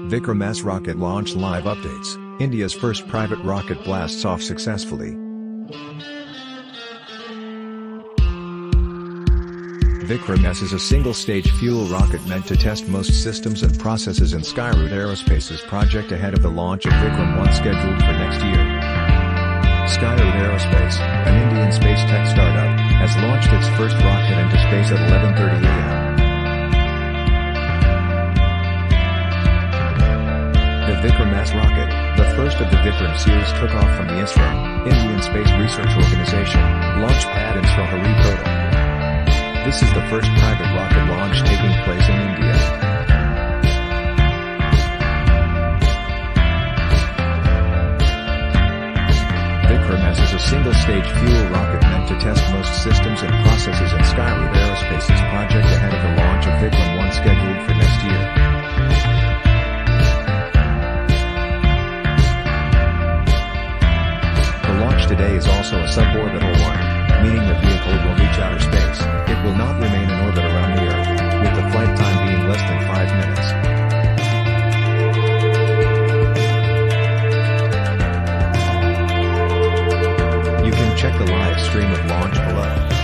Vikram S rocket launch live updates. India's first private rocket blasts off successfully. Vikram S is a single-stage fuel rocket meant to test most systems and processes in Skyroot Aerospace's project ahead of the launch of Vikram 1 scheduled for next year. Skyroot Aerospace, an Indian space tech startup, has launched its first rocket into space at 11:30 a.m. The Vikram S rocket, the first of the Vikram series, took off from the ISRO, Indian Space Research Organization, launch pad in Sriharikota. This is the first private rocket launch taking place in India. Vikram S is a single-stage fuel rocket meant to test most systems and processes in Skyroot Aerospace's project ahead of the launch of Vikram 1 scheduled for next year. The launch today is also a suborbital one, meaning the vehicle will reach outer space. It will not remain in orbit around the Earth, with the flight time being less than 5 minutes. You can check the live stream of launch below.